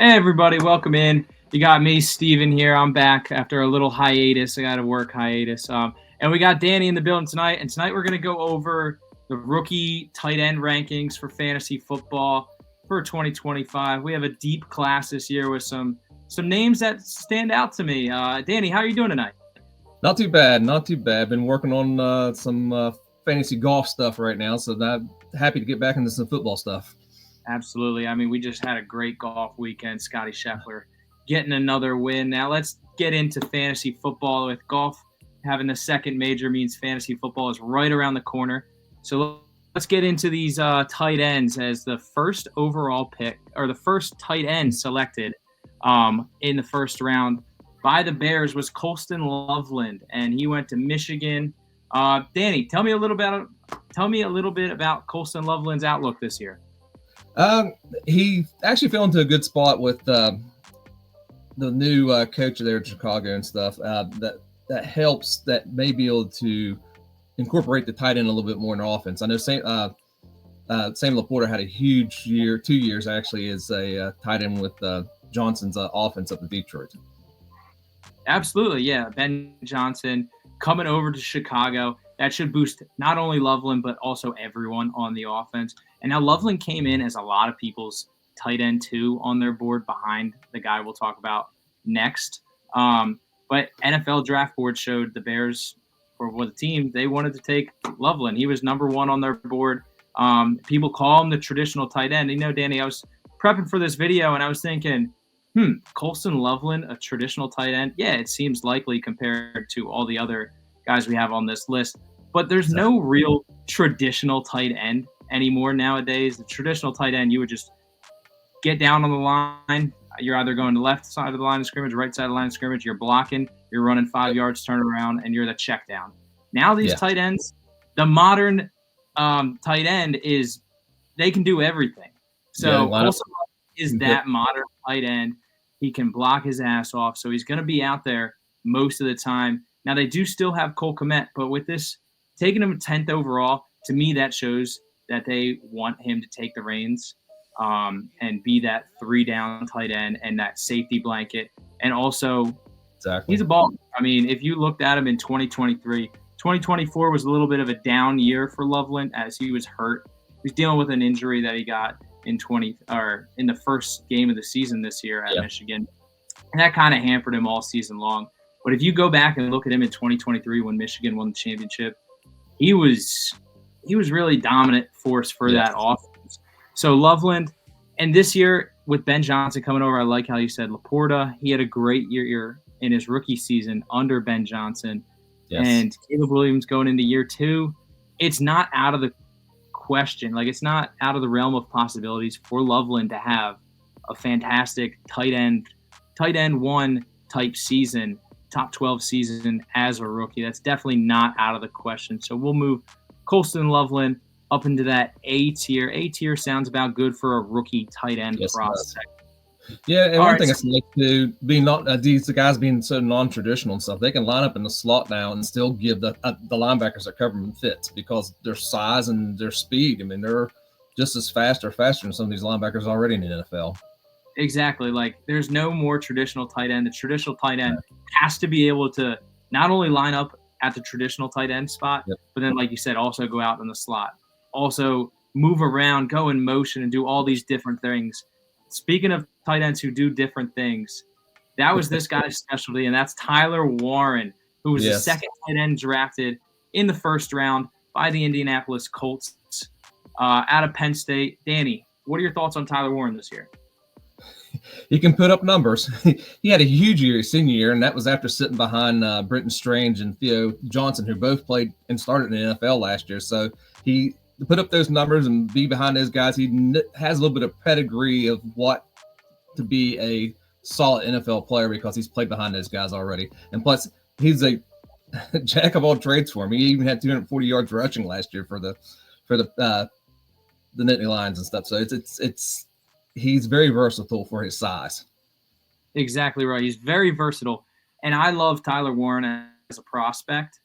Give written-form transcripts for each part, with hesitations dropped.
Hey everybody, welcome in. You got me, Steven, here. I'm back after a little hiatus. I got a work hiatus. And we got Danny in the building tonight. And tonight we're going to go over the rookie tight end rankings for fantasy football for 2025. We have a deep class this year with some names that stand out to me. Danny, how are you doing tonight? Not too bad. Been working on some fantasy golf stuff right now, so I'm happy to get back into some football stuff. Absolutely. I mean, we just had a great golf weekend. Scotty Scheffler getting another win. Now let's get into fantasy football. With golf having the second major means fantasy football is right around the corner. So let's get into these tight ends as the first overall pick, or the first tight end selected in the first round by the Bears was Colston Loveland, and he went to Michigan. Danny, tell me a little bit about Colston Loveland's outlook this year. He actually fell into a good spot with the new coach there in Chicago and stuff. That helps. That may be able to incorporate the tight end a little bit more in their offense. I know Sam Laporta had a huge year, 2 years actually, as a tight end with Johnson's offense up in Detroit. Absolutely, yeah. Ben Johnson coming over to Chicago. That should boost not only Loveland, but also everyone on the offense. And now Loveland came in as a lot of people's tight end 2 on their board behind the guy we'll talk about next. But NFL draft board showed the Bears, or the team, they wanted to take Loveland. He was number 1 on their board. People call him the traditional tight end. You know, Danny, I was prepping for this video and I was thinking, Colston Loveland, a traditional tight end? Yeah, it seems likely compared to all the other guys we have on this list. But there's no real traditional tight end anymore nowadays. The traditional tight end, you would just get down on the line. You're either going to the left side of the line of scrimmage, right side of the line of scrimmage. You're blocking. You're running 5 yards, turn around, and you're the check down. Now these tight ends, the modern tight end is they can do everything. So Colston is that modern tight end. He can block his ass off, so he's going to be out there most of the time. Now, they do still have Cole Kmet, but with this, taking him 10th overall, to me, that shows that they want him to take the reins and be that 3-down tight end and that safety blanket. And also, he's a ball. I mean, if you looked at him in 2023, 2024 was a little bit of a down year for Loveland as he was hurt. He was dealing with an injury that he got in the first game of the season this year at Michigan. And that kind of hampered him all season long. But if you go back and look at him in 2023 when Michigan won the championship, he was really dominant force for that offense. So Loveland, and this year with Ben Johnson coming over, I like how you said Laporta. He had a great year in his rookie season under Ben Johnson. Yes. And Caleb Williams going into year 2, it's not out of the question. Like, it's not out of the realm of possibilities for Loveland to have a fantastic tight end 1 type season, top 12 season as a rookie. That's definitely not out of the question. So we'll move Colston Loveland up into that A tier. A tier sounds about good for a rookie tight end prospect. Yeah, and one thing I like to be these guys being so non-traditional and stuff, they can line up in the slot now and still give the linebackers that cover them fits because their size and their speed. I mean, they're just as fast or faster than some of these linebackers already in the NFL. Exactly. Like, there's no more traditional tight end. The traditional tight end has to be able to not only line up at the traditional tight end spot, but then, like you said, also go out in the slot, also move around, go in motion, and do all these different things. Speaking of tight ends who do different things, that was this guy's specialty, and that's Tyler Warren, who was the second tight end drafted in the first round by the Indianapolis Colts out of Penn State. Danny, what are your thoughts on Tyler Warren this year? He can put up numbers. He had a huge year his senior year, and that was after sitting behind Brenton Strange and Theo Johnson, who both played and started in the NFL last year. So he put up those numbers and be behind those guys. He has a little bit of pedigree of what to be a solid NFL player because he's played behind those guys already. And plus, he's a jack of all trades for him. He even had 240 yards rushing last year for the Nittany Lions and stuff. So he's very versatile for his size. Exactly right. He's very versatile. And I love Tyler Warren as a prospect.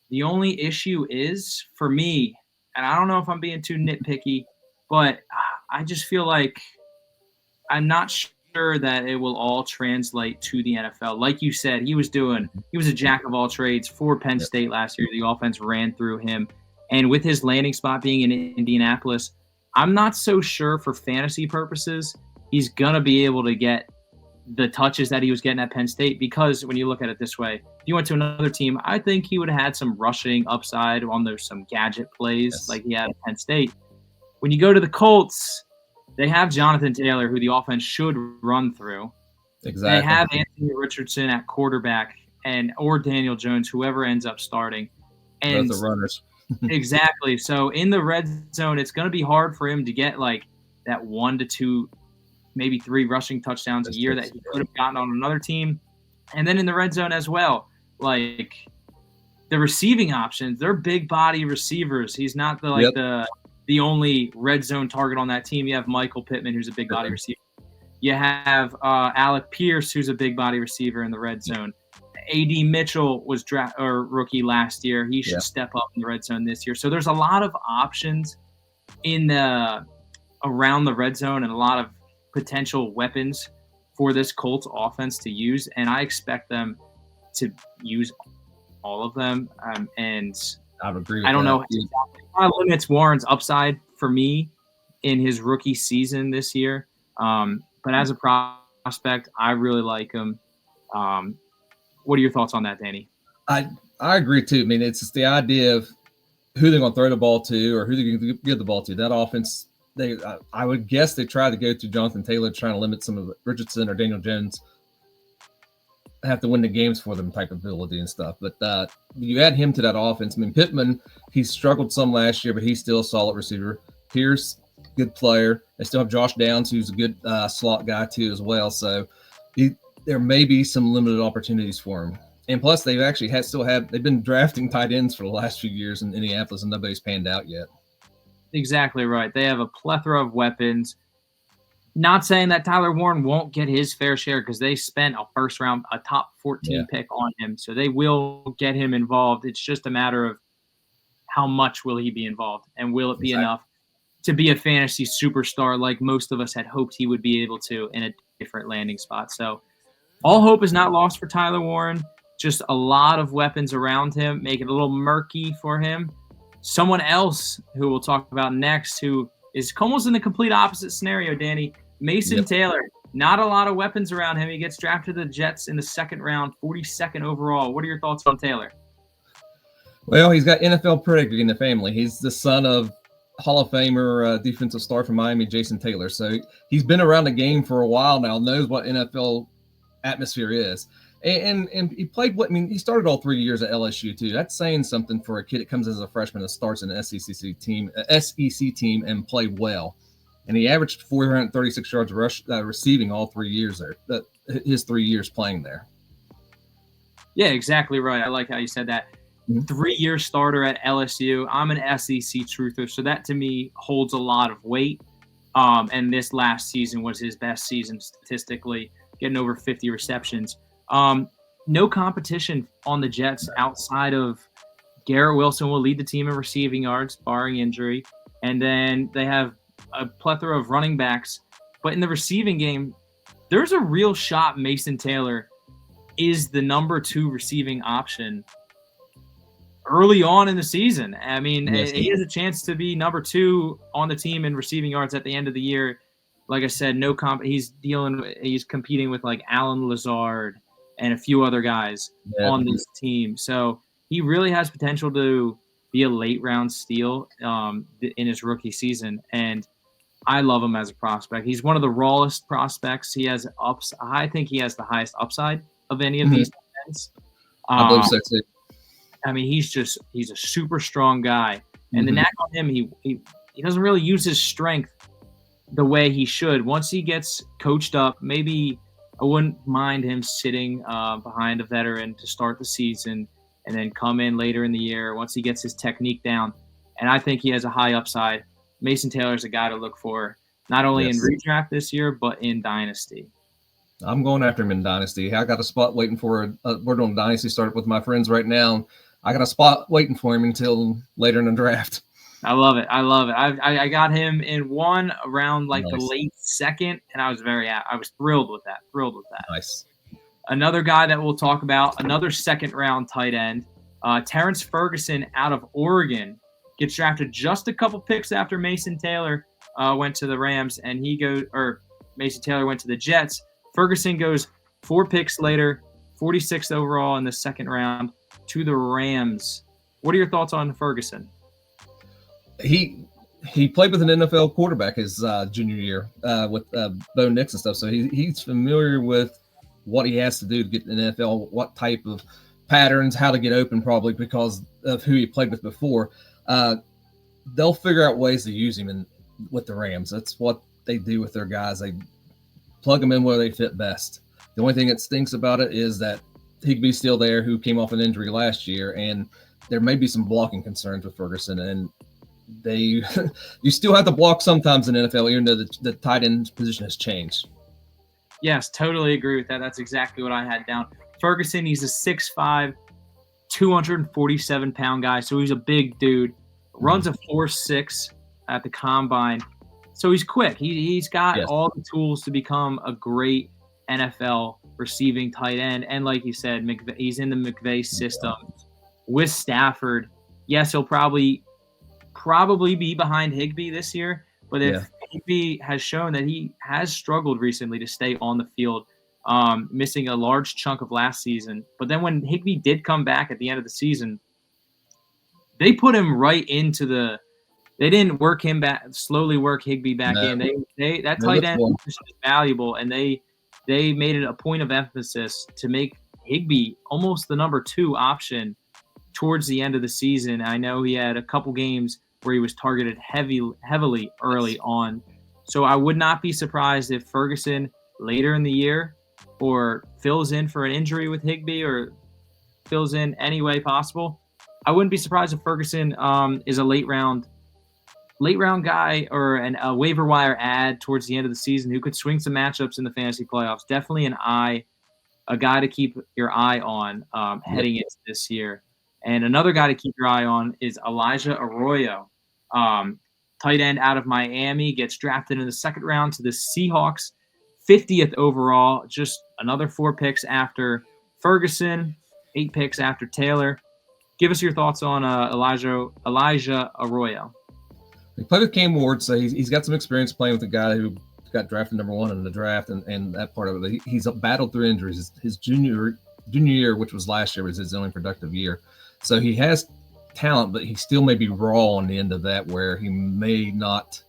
The only issue is, for me, and I don't know if I'm being too nitpicky, but I just feel like I'm not sure that it will all translate to the NFL. Like you said, he was a jack of all trades for Penn State last year. The offense ran through him. And with his landing spot being in Indianapolis, I'm not so sure for fantasy purposes he's going to be able to get the touches that he was getting at Penn State, because when you look at it this way, if you went to another team, I think he would have had some rushing upside on those some gadget plays like he had at Penn State. When you go to the Colts, they have Jonathan Taylor, who the offense should run through. Exactly. They have Anthony Richardson at quarterback or Daniel Jones, whoever ends up starting. And both the runners. Exactly. So in the red zone, it's going to be hard for him to get like that 1 to 2, maybe 3 rushing touchdowns a year that he could have gotten on another team. And then in the red zone as well, like the receiving options, they're big body receivers. He's not the only red zone target on that team. You have Michael Pittman, who's a big body receiver. You have Alec Pierce, who's a big body receiver in the red zone. A.D. Mitchell was rookie last year. He should step up in the red zone this year. So there's a lot of options around the red zone and a lot of potential weapons for this Colts offense to use, and I expect them to use all of them. And I would agree with I don't that. know. It kind of limits Warren's upside for me in his rookie season this year. But as a prospect, I really like him. What are your thoughts on that, Danny? I agree too. I mean, it's just the idea of who they're going to throw the ball to or who they're going to give the ball to. That offense, I would guess they try to go to Jonathan Taylor, trying to limit some of Richardson or Daniel Jones. Have to win the games for them type of ability and stuff. But you add him to that offense. I mean, Pittman, he struggled some last year, but he's still a solid receiver. Pierce, good player. They still have Josh Downs, who's a good slot guy too as well. So there may be some limited opportunities for him. And plus, they've actually they've been drafting tight ends for the last few years in Indianapolis, and nobody's panned out yet. Exactly right. They have a plethora of weapons. Not saying that Tyler Warren won't get his fair share, because they spent a top 14 pick on him. So they will get him involved. It's just a matter of how much will he be involved, and will it be enough to be a fantasy superstar like most of us had hoped he would be able to in a different landing spot. So all hope is not lost for Tyler Warren. Just a lot of weapons around him make it a little murky for him. Someone else who we'll talk about next, who is almost in the complete opposite scenario, Danny, Mason Taylor. Not a lot of weapons around him. He gets drafted to the Jets in the second round, 42nd overall. What are your thoughts on Taylor? Well, he's got NFL pedigree in the family. He's the son of Hall of Famer defensive star from Miami, Jason Taylor. So he's been around the game for a while now, knows what NFL atmosphere is. And he played he started all 3 years at LSU too. That's saying something for a kid that comes as a freshman that starts in an SEC team and played well. And he averaged 436 yards receiving all 3 years there. His 3 years playing there. Yeah, exactly right. I like how you said that. 3-year starter at LSU. I'm an SEC truther, so that to me holds a lot of weight. And this last season was his best season statistically, getting over 50 receptions. No competition on the Jets outside of Garrett Wilson will lead the team in receiving yards, barring injury. And then they have a plethora of running backs. But in the receiving game, there's a real shot Mason Taylor is the number 2 receiving option early on in the season. I mean, he has a chance to be number 2 on the team in receiving yards at the end of the year. Like I said, he's competing with like Alan Lazard and a few other guys on this team. So he really has potential to be a late round steal in his rookie season. And I love him as a prospect. He's one of the rawest prospects. He has ups. I think he has the highest upside of any of these guys. I believe so too. I mean, he's a super strong guy. And the knack on him, he doesn't really use his strength the way he should. Once he gets coached up, maybe I wouldn't mind him sitting behind a veteran to start the season and then come in later in the year once he gets his technique down. And I think he has a high upside. Mason Taylor is a guy to look for, not only in redraft this year, but in Dynasty. I'm going after him in Dynasty. I got a spot waiting for we're doing Dynasty start with my friends right now. I got a spot waiting for him until later in the draft. I love it. I love it. I got him in one around like the Nice, late second, and I was thrilled with that. Thrilled with that. nice. Another guy that we'll talk about, another second round tight end, Terrance Ferguson out of Oregon gets drafted just a couple picks after Mason Taylor went to the Rams, and Mason Taylor went to the Jets. Ferguson goes 4 picks later, 46th overall in the second round to the Rams. What are your thoughts on Ferguson? He played with an NFL quarterback his junior year with Bo Nix and stuff, so he's familiar with what he has to do to get in the NFL, what type of patterns, how to get open, probably because of who he played with before. They'll figure out ways to use him with the Rams. That's what they do with their guys. They plug them in where they fit best. The only thing that stinks about it is that Higbee's still there, who came off an injury last year, and there may be some blocking concerns with Ferguson, and you still have to block sometimes in NFL, even though the tight end position has changed. Yes, totally agree with that. That's exactly what I had down. Ferguson, he's a 6'5", 247-pound guy, so he's a big dude. Runs a 4.6 at the combine, so he's quick. He's got all the tools to become a great NFL receiving tight end. And like you said, he's in the McVay system with Stafford. Yes, he'll probably be behind Higbee this year, but if Higbee has shown that he has struggled recently to stay on the field, missing a large chunk of last season. But then when Higbee did come back at the end of the season, they put him right into they didn't work him back, slowly work Higbee back in. That tight end is valuable, and they made it a point of emphasis to make Higbee almost the number 2 option towards the end of the season. I know he had a couple games where he was targeted heavily early on. So I would not be surprised if Ferguson later in the year or fills in for an injury with Higbee or fills in any way possible. I wouldn't be surprised if Ferguson is a late round guy or a waiver wire ad towards the end of the season who could swing some matchups in the fantasy playoffs. Definitely a guy to keep your eye on heading into this year. And another guy to keep your eye on is Elijah Arroyo, tight end out of Miami, gets drafted in the second round to the Seahawks, 50th overall, just another 4 picks after Ferguson, 8 picks after Taylor. Give us your thoughts on Elijah Arroyo. He played with Cam Ward, so he's got some experience playing with a guy who got drafted number 1 in the draft, and that part of it. He's battled through injuries. His junior year, which was last year, was his only productive year. So he has talent, but he still may be raw on the end of that, where he may not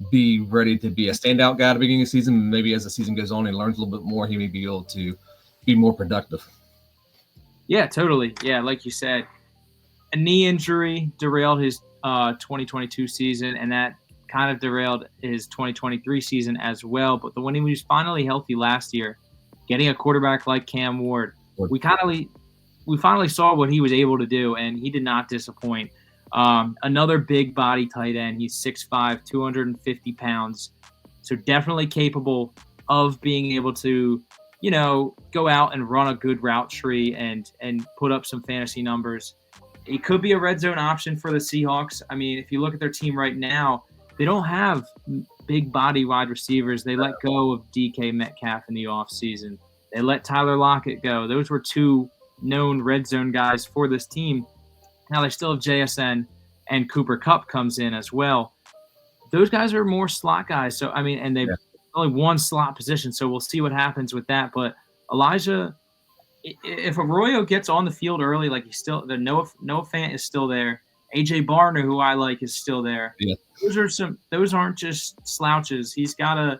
be ready to be a standout guy at the beginning of the season. Maybe as the season goes on and learns a little bit more, he may be able to be more productive. Yeah, totally. Yeah, like you said, a knee injury derailed his 2022 season, and that kind of derailed his 2023 season as well. But when he was finally healthy last year, getting a quarterback like Cam Ward, we finally saw what he was able to do, and he did not disappoint. Another big body tight end. He's 6'5", 250 pounds. So definitely capable of being able to, go out and run a good route tree and put up some fantasy numbers. It could be a red zone option for the Seahawks. I mean, if you look at their team right now, they don't have big body wide receivers. They let go of DK Metcalf in the offseason. They let Tyler Lockett go. Those were 2 known red zone guys for this team. Now they still have JSN, and Cooper Kupp comes in as well. Those guys are more slot guys. So, I mean, and they've only 1 slot position. So we'll see what happens with that. But Elijah, if Arroyo gets on the field early, like the Noah Fant is still there. AJ Barner, who I like, is still there. Yeah. Those aren't just slouches. He's got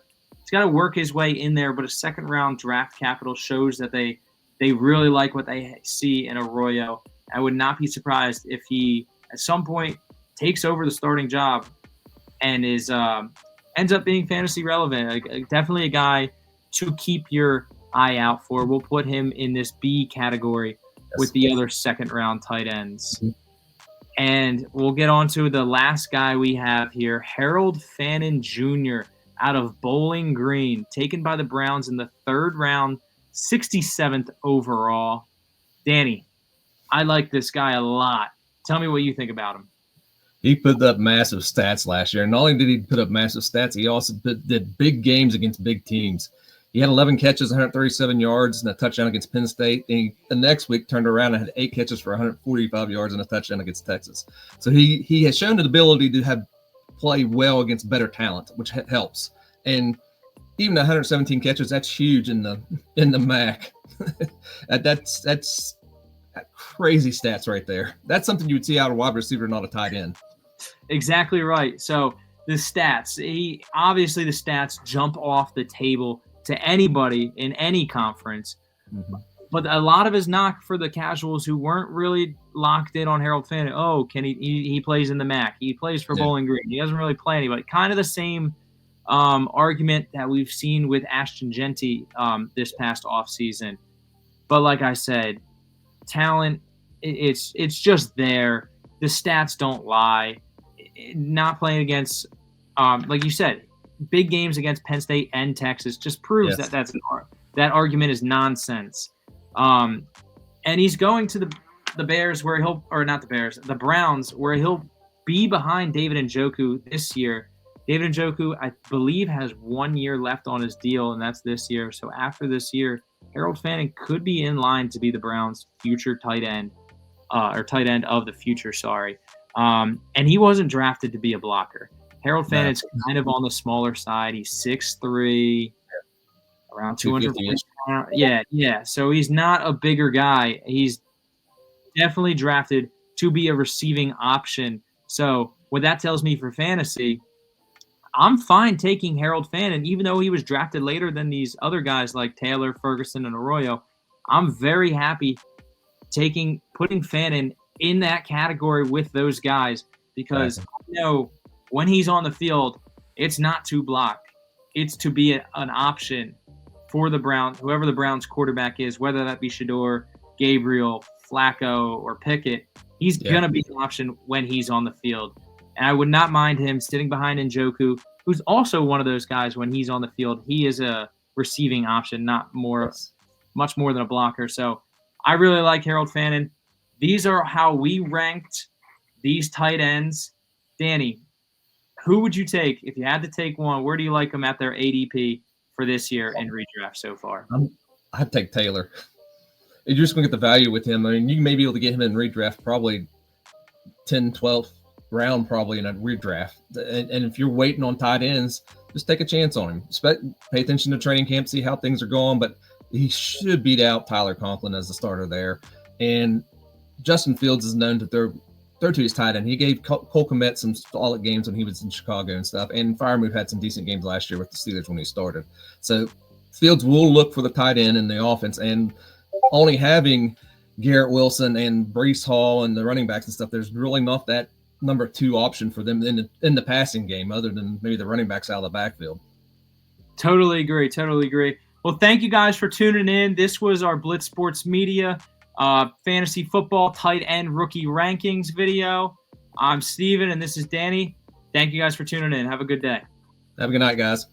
to work his way in there, but a second round draft capital shows that they really like what they see in Arroyo. I would not be surprised if he at some point takes over the starting job and ends up being fantasy relevant. Definitely a guy to keep your eye out for. We'll put him in this B category with the other second round tight ends. Mm-hmm. And we'll get on to the last guy we have here, Harold Fannin Jr. out of Bowling Green, taken by the Browns in the 3rd round, 67th overall. Danny, I like this guy a lot. Tell me what you think about him. He put up massive stats last year. And not only did he put up massive stats, he also did big games against big teams. He had 11 catches, 137 yards, and a touchdown against Penn State. And the next week turned around and had 8 catches for 145 yards and a touchdown against Texas. So he has shown the ability to play well against better talent, which helps. And even 117 catches, that's huge in the MAC. that's crazy stats right there. That's something you would see out of a wide receiver, not a tight end. Exactly right. So the stats, the stats jump off the table to anybody in any conference. Mm-hmm. But a lot of his knock for the casuals who weren't really locked in on Harold Fannin. Oh, can he plays in the MAC. He plays for Bowling Green. He doesn't really play anybody. Kind of the same argument that we've seen with Ashton Genty this past offseason. But like I said, talent, it's just there. The stats don't lie. Not playing against, like you said, big games against Penn State and Texas just proves that argument is nonsense. And he's going to the Bears where the Browns, where he'll be behind David Njoku this year. David Njoku, I believe, has 1 year left on his deal, and that's this year. So after this year, Harold Fannin could be in line to be the Browns' future tight end, or tight end of the future, sorry. And he wasn't drafted to be a blocker. Harold Fannin's kind of on the smaller side. He's 6'3", around 200 pounds. Yeah. So he's not a bigger guy. He's definitely drafted to be a receiving option. So what that tells me for fantasy, I'm fine taking Harold Fannin, even though he was drafted later than these other guys like Taylor, Ferguson, and Arroyo. I'm very happy putting Fannin in that category with those guys because I know when he's on the field, it's not to block. It's to be an option for the Browns, whoever the Browns quarterback is, whether that be Shador, Gabriel, Flacco, or Pickett. He's going to be an option when he's on the field. And I would not mind him sitting behind Njoku, who's also one of those guys when he's on the field. He is a receiving option, much more than a blocker. So I really like Harold Fannin. These are how we ranked these tight ends. Danny, who would you take if you had to take one? Where do you like them at their ADP for this year in redraft so far? I'd take Taylor. You're just going to get the value with him. I mean, you may be able to get him in redraft probably 10, 12th round probably in a redraft. And if you're waiting on tight ends, just take a chance on him. Pay attention to training camp, see how things are going. But he should beat out Tyler Conklin as the starter there. And Justin Fields is known to throw to his tight end. He gave Cole Kmet some solid games when he was in Chicago and stuff. And Freiermuth had some decent games last year with the Steelers when he started. So Fields will look for the tight end in the offense. And only having Garrett Wilson and Breece Hall and the running backs and stuff, there's really not that number 2 option for them in the passing game other than maybe the running backs out of the backfield. Totally agree. Well, thank you guys for tuning in. This was our Blitz Sports Media fantasy football tight end rookie rankings video. I'm Steven and this is Danny. Thank you guys for tuning in. Have a good day. Have a good night, guys.